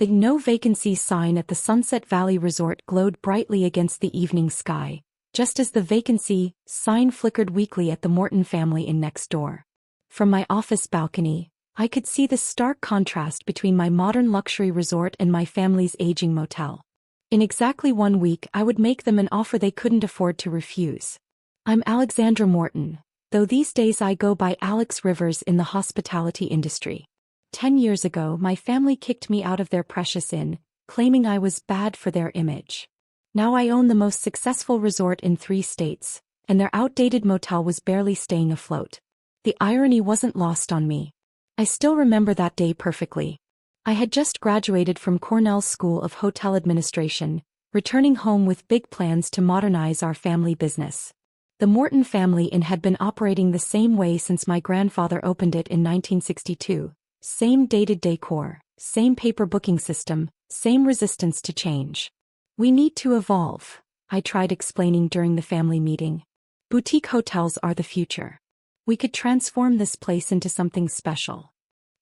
The no vacancy sign at the Sunset Valley Resort glowed brightly against the evening sky, just as the vacancy sign flickered weakly at the Morton Family Inn next door. From my office balcony, I could see the stark contrast between my modern luxury resort and my family's aging motel. In exactly 1 week, I would make them an offer they couldn't afford to refuse. I'm Alexandra Morton, though these days I go by Alex Rivers in the hospitality industry. 10 years ago, my family kicked me out of their precious inn, claiming I was bad for their image. Now I own the most successful resort in 3 states, and their outdated motel was barely staying afloat. The irony wasn't lost on me. I still remember that day perfectly. I had just graduated from Cornell School of Hotel Administration, returning home with big plans to modernize our family business. The Morton Family Inn had been operating the same way since my grandfather opened it in 1962. Same dated decor, same paper booking system, same resistance to change. We need to evolve, I tried explaining during the family meeting. Boutique hotels are the future. We could transform this place into something special.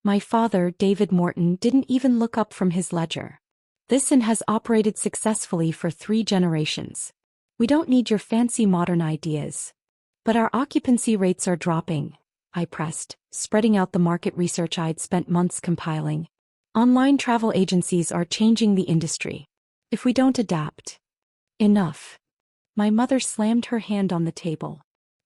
My father, David Morton, didn't even look up from his ledger. This inn has operated successfully for 3 generations. We don't need your fancy modern ideas. But our occupancy rates are dropping, I pressed, spreading out the market research I'd spent months compiling. Online travel agencies are changing the industry. If we don't adapt. Enough. My mother slammed her hand on the table.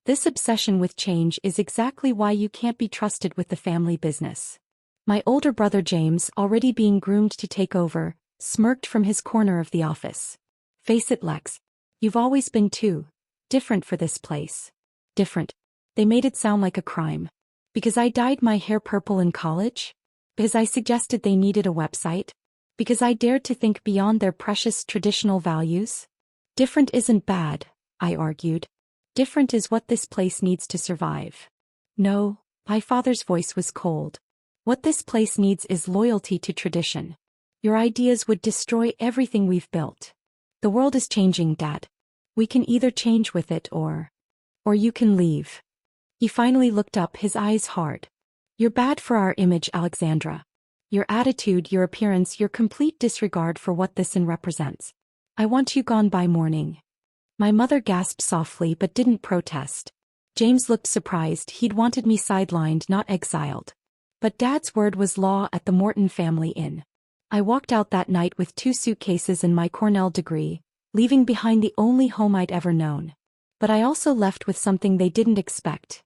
This obsession with change is exactly why you can't be trusted with the family business. My older brother James, already being groomed to take over, smirked from his corner of the office. Face it, Lex. You've always been too different for this place. Different. They made it sound like a crime. Because I dyed my hair purple in college? Because I suggested they needed a website? Because I dared to think beyond their precious traditional values? Different isn't bad, I argued. Different is what this place needs to survive. No, my father's voice was cold. What this place needs is loyalty to tradition. Your ideas would destroy everything we've built. The world is changing, Dad. We can either change with it or you can leave. He finally looked up, his eyes hard. You're bad for our image, Alexandra. Your attitude, your appearance, your complete disregard for what this inn represents. I want you gone by morning. My mother gasped softly but didn't protest. James looked surprised. He'd wanted me sidelined, not exiled. But Dad's word was law at the Morton Family Inn. I walked out that night with 2 suitcases and my Cornell degree, leaving behind the only home I'd ever known. But I also left with something they didn't expect.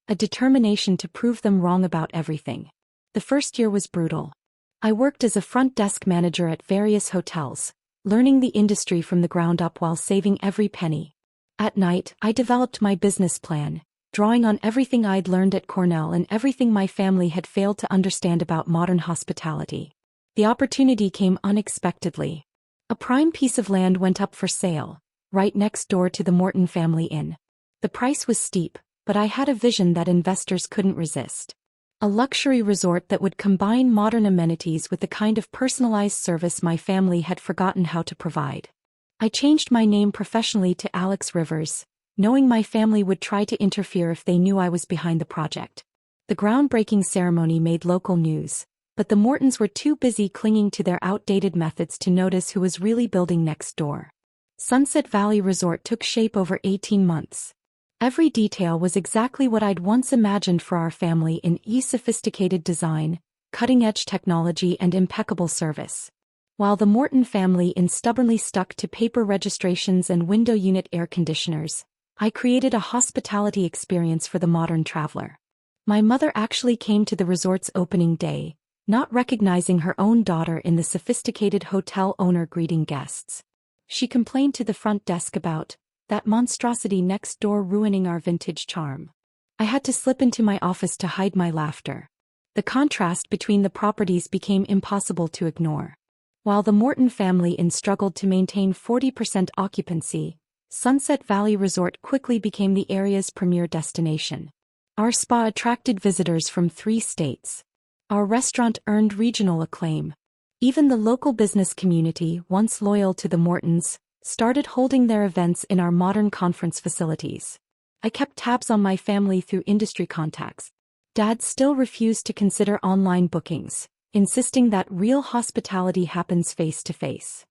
A determination to prove them wrong about everything. The first year was brutal. I worked as a front desk manager at various hotels, learning the industry from the ground up while saving every penny. At night, I developed my business plan, drawing on everything I'd learned at Cornell and everything my family had failed to understand about modern hospitality. The opportunity came unexpectedly. A prime piece of land went up for sale, right next door to the Morton Family Inn. The price was steep, but I had a vision that investors couldn't resist. A luxury resort that would combine modern amenities with the kind of personalized service my family had forgotten how to provide. I changed my name professionally to Alex Rivers, knowing my family would try to interfere if they knew I was behind the project. The groundbreaking ceremony made local news, but the Mortons were too busy clinging to their outdated methods to notice who was really building next door. Sunset Valley Resort took shape over 18 months. Every detail was exactly what I'd once imagined for our family in sophisticated design, cutting-edge technology and impeccable service. While the Morton Family Inn stubbornly stuck to paper registrations and window unit air conditioners, I created a hospitality experience for the modern traveler. My mother actually came to the resort's opening day, not recognizing her own daughter in the sophisticated hotel owner greeting guests. She complained to the front desk about that monstrosity next door ruining our vintage charm. I had to slip into my office to hide my laughter. The contrast between the properties became impossible to ignore. While the Morton Family Inn struggled to maintain 40% occupancy, Sunset Valley Resort quickly became the area's premier destination. Our spa attracted visitors from 3 states. Our restaurant earned regional acclaim. Even the local business community, once loyal to the Mortons, started holding their events in our modern conference facilities. I kept tabs on my family through industry contacts. Dad still refused to consider online bookings, insisting that real hospitality happens face to face.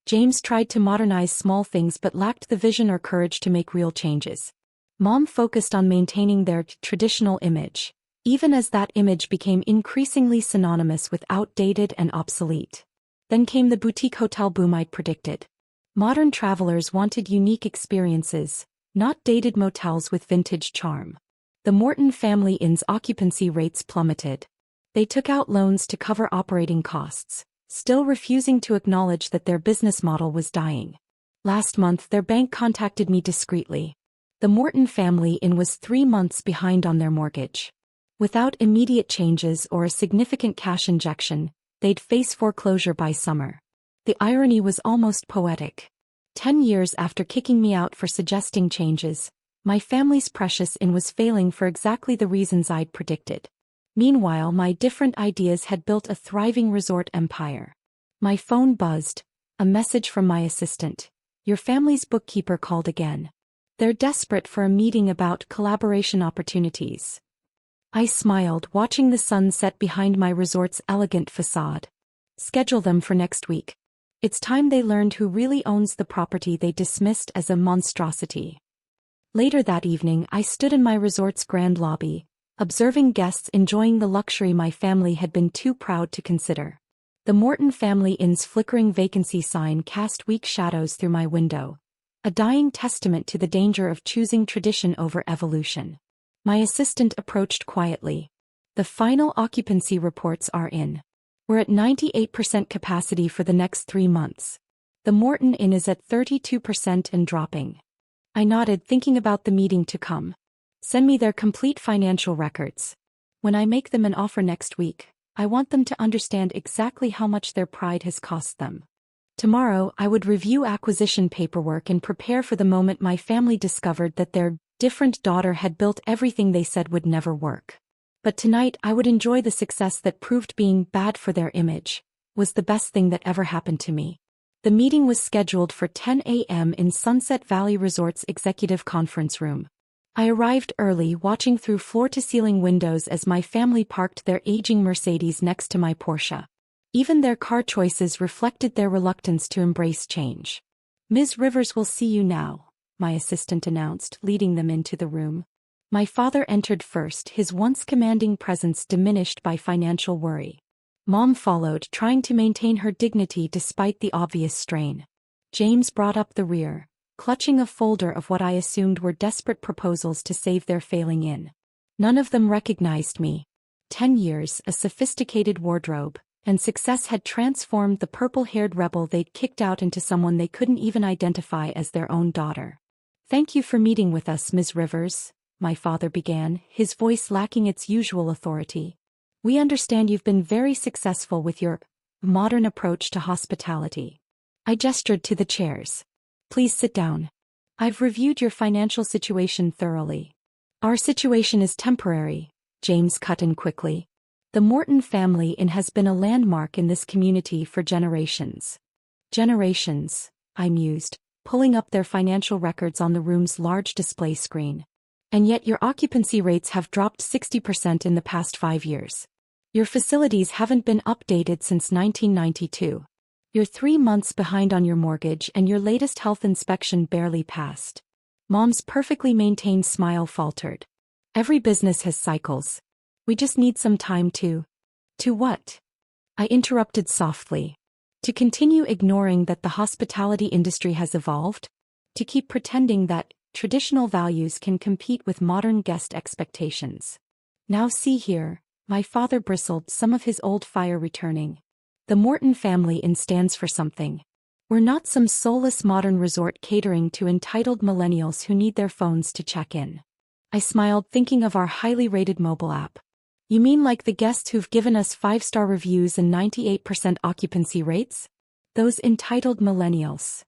James tried to modernize small things but lacked the vision or courage to make real changes. Mom focused on maintaining their traditional image, even as that image became increasingly synonymous with outdated and obsolete. Then came the boutique hotel boom I'd predicted. Modern travelers wanted unique experiences, not dated motels with vintage charm. The Morton Family Inn's occupancy rates plummeted. They took out loans to cover operating costs, still refusing to acknowledge that their business model was dying. Last month their bank contacted me discreetly. The Morton Family Inn was 3 months behind on their mortgage. Without immediate changes or a significant cash injection, they'd face foreclosure by summer. The irony was almost poetic. 10 years after kicking me out for suggesting changes, my family's precious inn was failing for exactly the reasons I'd predicted. Meanwhile, my different ideas had built a thriving resort empire. My phone buzzed, a message from my assistant. Your family's bookkeeper called again. They're desperate for a meeting about collaboration opportunities. I smiled, watching the sun set behind my resort's elegant facade. Schedule them for next week. It's time they learned who really owns the property they dismissed as a monstrosity. Later that evening, I stood in my resort's grand lobby, observing guests enjoying the luxury my family had been too proud to consider. The Morton Family Inn's flickering vacancy sign cast weak shadows through my window, a dying testament to the danger of choosing tradition over evolution. My assistant approached quietly. The final occupancy reports are in. We're at 98% capacity for the next 3 months. The Morton Inn is at 32% and dropping. I nodded, thinking about the meeting to come. Send me their complete financial records. When I make them an offer next week, I want them to understand exactly how much their pride has cost them. Tomorrow, I would review acquisition paperwork and prepare for the moment my family discovered that their different daughter had built everything they said would never work. But tonight, I would enjoy the success that proved being bad for their image was the best thing that ever happened to me. The meeting was scheduled for 10 a.m. in Sunset Valley Resort's executive conference room. I arrived early, watching through floor-to-ceiling windows as my family parked their aging Mercedes next to my Porsche. Even their car choices reflected their reluctance to embrace change. Ms. Rivers will see you now, my assistant announced, leading them into the room. My father entered first, his once commanding presence diminished by financial worry. Mom followed, trying to maintain her dignity despite the obvious strain. James brought up the rear, clutching a folder of what I assumed were desperate proposals to save their failing inn. None of them recognized me. 10 years, a sophisticated wardrobe, and success had transformed the purple-haired rebel they'd kicked out into someone they couldn't even identify as their own daughter. Thank you for meeting with us, Ms. Rivers, my father began, his voice lacking its usual authority. We understand you've been very successful with your modern approach to hospitality. I gestured to the chairs. Please sit down. I've reviewed your financial situation thoroughly. Our situation is temporary, James cut in quickly. The Morton Family Inn has been a landmark in this community for generations. Generations, I mused, pulling up their financial records on the room's large display screen. And yet your occupancy rates have dropped 60% in the past 5 years. Your facilities haven't been updated since 1992. You're 3 months behind on your mortgage and your latest health inspection barely passed. Mom's perfectly maintained smile faltered. Every business has cycles. We just need some time to what? I interrupted softly. To continue ignoring that the hospitality industry has evolved? To keep pretending that traditional values can compete with modern guest expectations. Now see here, my father bristled, some of his old fire returning. The Morton Family Inn stands for something. We're not some soulless modern resort catering to entitled millennials who need their phones to check in. I smiled, thinking of our highly rated mobile app. You mean like the guests who've given us 5-star reviews and 98% occupancy rates? Those entitled millennials.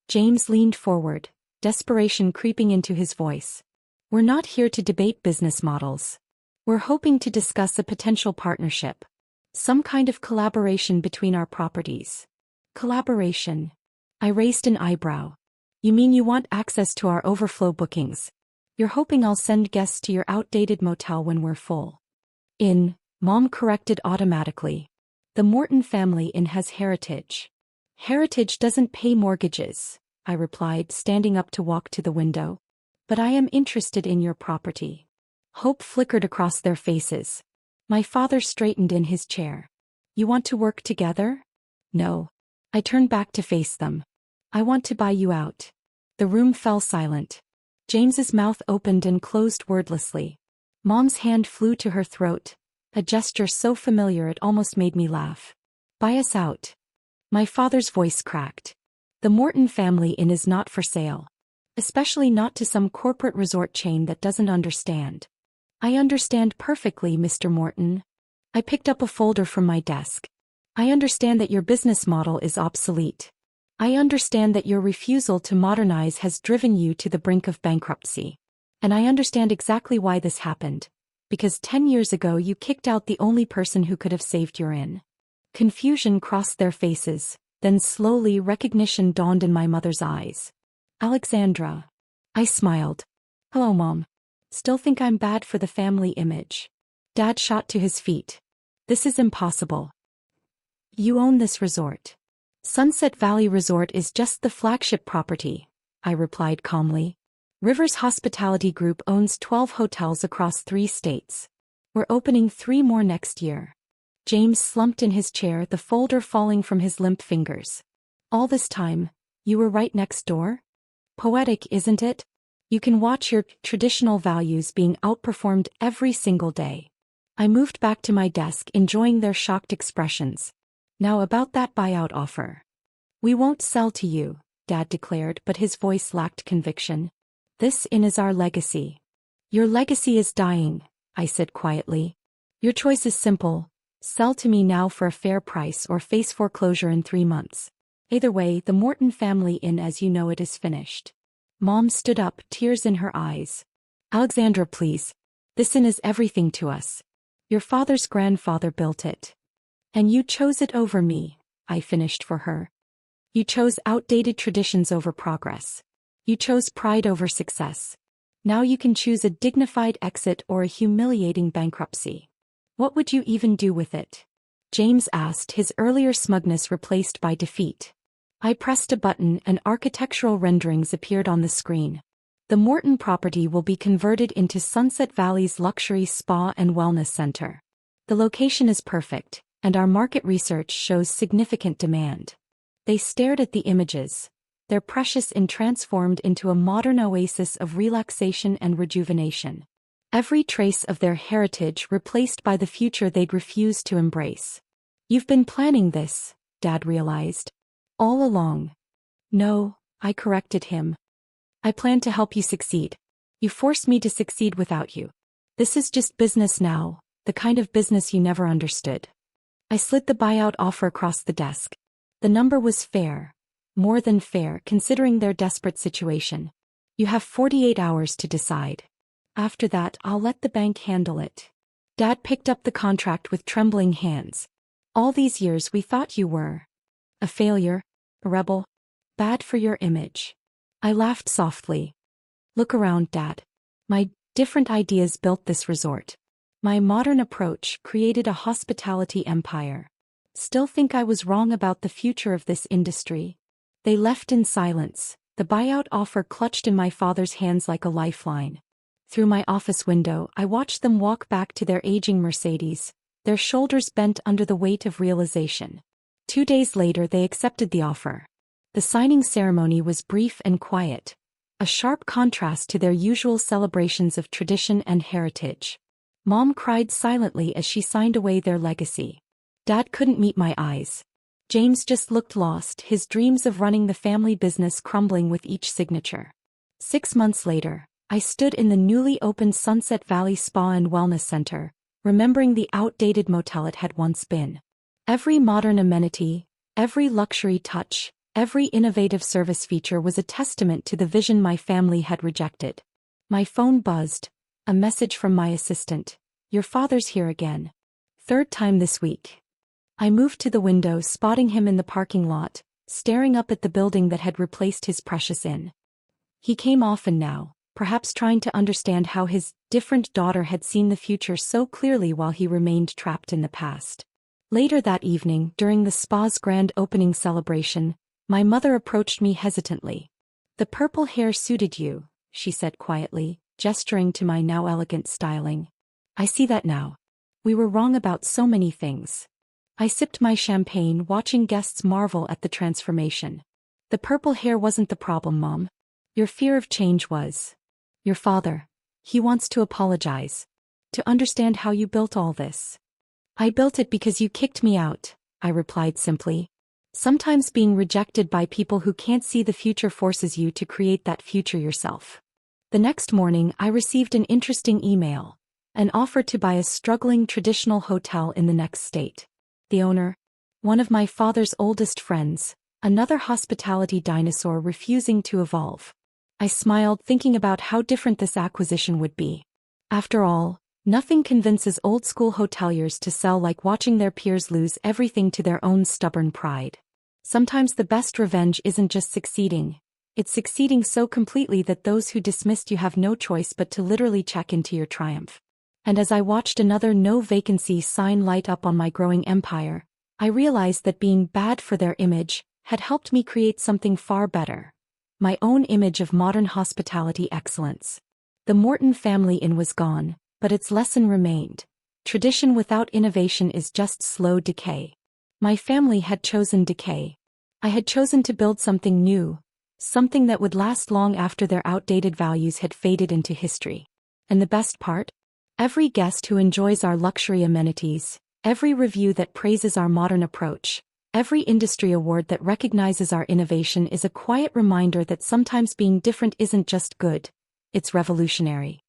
James leaned forward, desperation creeping into his voice. We're not here to debate business models. We're hoping to discuss a potential partnership. Some kind of collaboration between our properties. Collaboration. I raised an eyebrow. You mean you want access to our overflow bookings? You're hoping I'll send guests to your outdated motel when we're full. Mom corrected automatically. The Morton Family Inn has heritage. Heritage doesn't pay mortgages, I replied, standing up to walk to the window. But I am interested in your property. Hope flickered across their faces. My father straightened in his chair. You want to work together? No. I turned back to face them. I want to buy you out. The room fell silent. James's mouth opened and closed wordlessly. Mom's hand flew to her throat, a gesture so familiar it almost made me laugh. Buy us out. My father's voice cracked. The Morton Family Inn is not for sale. Especially not to some corporate resort chain that doesn't understand. I understand perfectly, Mr. Morton. I picked up a folder from my desk. I understand that your business model is obsolete. I understand that your refusal to modernize has driven you to the brink of bankruptcy. And I understand exactly why this happened. Because 10 years ago you kicked out the only person who could have saved your inn. Confusion crossed their faces, then slowly recognition dawned in my mother's eyes. Alexandra. I smiled. Hello, Mom. Still think I'm bad for the family image? Dad shot to his feet. This is impossible. You own this resort. Sunset Valley Resort is just the flagship property, I replied calmly. Rivers Hospitality Group owns 12 hotels across 3 states. We're opening 3 more next year. James slumped in his chair, the folder falling from his limp fingers. All this time, you were right next door? Poetic, isn't it? You can watch your traditional values being outperformed every single day. I moved back to my desk, enjoying their shocked expressions. Now about that buyout offer. We won't sell to you, Dad declared, but his voice lacked conviction. This inn is our legacy. Your legacy is dying, I said quietly. Your choice is simple. Sell to me now for a fair price or face foreclosure in 3 months. Either way, the Morton Family Inn as you know it is finished. Mom stood up, tears in her eyes. Alexandra, please. This inn is everything to us. Your father's grandfather built it. And you chose it over me, I finished for her. You chose outdated traditions over progress. You chose pride over success. Now you can choose a dignified exit or a humiliating bankruptcy. What would you even do with it? James asked, his earlier smugness replaced by defeat. I pressed a button and architectural renderings appeared on the screen. The Morton property will be converted into Sunset Valley's luxury spa and wellness center. The location is perfect, and our market research shows significant demand. They stared at the images, their precious inn transformed into a modern oasis of relaxation and rejuvenation. Every trace of their heritage replaced by the future they'd refused to embrace. You've been planning this, Dad realized. All along. No, I corrected him. I plan to help you succeed. You forced me to succeed without you. This is just business now, the kind of business you never understood. I slid the buyout offer across the desk. The number was fair. More than fair considering their desperate situation. You have 48 hours to decide. After that, I'll let the bank handle it. Dad picked up the contract with trembling hands. All these years we thought you were a failure, a rebel, bad for your image. I laughed softly. Look around, Dad. My different ideas built this resort. My modern approach created a hospitality empire. Still think I was wrong about the future of this industry? They left in silence, the buyout offer clutched in my father's hands like a lifeline. Through my office window, I watched them walk back to their aging Mercedes, their shoulders bent under the weight of realization. 2 days later they accepted the offer. The signing ceremony was brief and quiet, a sharp contrast to their usual celebrations of tradition and heritage. Mom cried silently as she signed away their legacy. Dad couldn't meet my eyes. James just looked lost, his dreams of running the family business crumbling with each signature. 6 months later, I stood in the newly opened Sunset Valley Spa and Wellness Center, remembering the outdated motel it had once been. Every modern amenity, every luxury touch, every innovative service feature was a testament to the vision my family had rejected. My phone buzzed, a message from my assistant. Your father's here again. 3rd time this week. I moved to the window, spotting him in the parking lot, staring up at the building that had replaced his precious inn. He came often now, perhaps trying to understand how his different daughter had seen the future so clearly while he remained trapped in the past. Later that evening, during the spa's grand opening celebration, my mother approached me hesitantly. "The purple hair suited you," she said quietly, gesturing to my now elegant styling. "I see that now. We were wrong about so many things." I sipped my champagne, watching guests marvel at the transformation. "The purple hair wasn't the problem, Mom. Your fear of change was. Your father. He wants to apologize. To understand how you built all this." "I built it because you kicked me out," I replied simply. Sometimes being rejected by people who can't see the future forces you to create that future yourself. The next morning, I received an interesting email. An offer to buy a struggling traditional hotel in the next state. The owner? One of my father's oldest friends, another hospitality dinosaur refusing to evolve. I smiled, thinking about how different this acquisition would be. After all, nothing convinces old-school hoteliers to sell like watching their peers lose everything to their own stubborn pride. Sometimes the best revenge isn't just succeeding. It's succeeding so completely that those who dismissed you have no choice but to literally check into your triumph. And as I watched another no vacancy sign light up on my growing empire, I realized that being bad for their image had helped me create something far better. My own image of modern hospitality excellence. The Morton Family Inn was gone, but its lesson remained. Tradition without innovation is just slow decay. My family had chosen decay. I had chosen to build something new, something that would last long after their outdated values had faded into history. And the best part? Every guest who enjoys our luxury amenities, every review that praises our modern approach, every industry award that recognizes our innovation is a quiet reminder that sometimes being different isn't just good, it's revolutionary.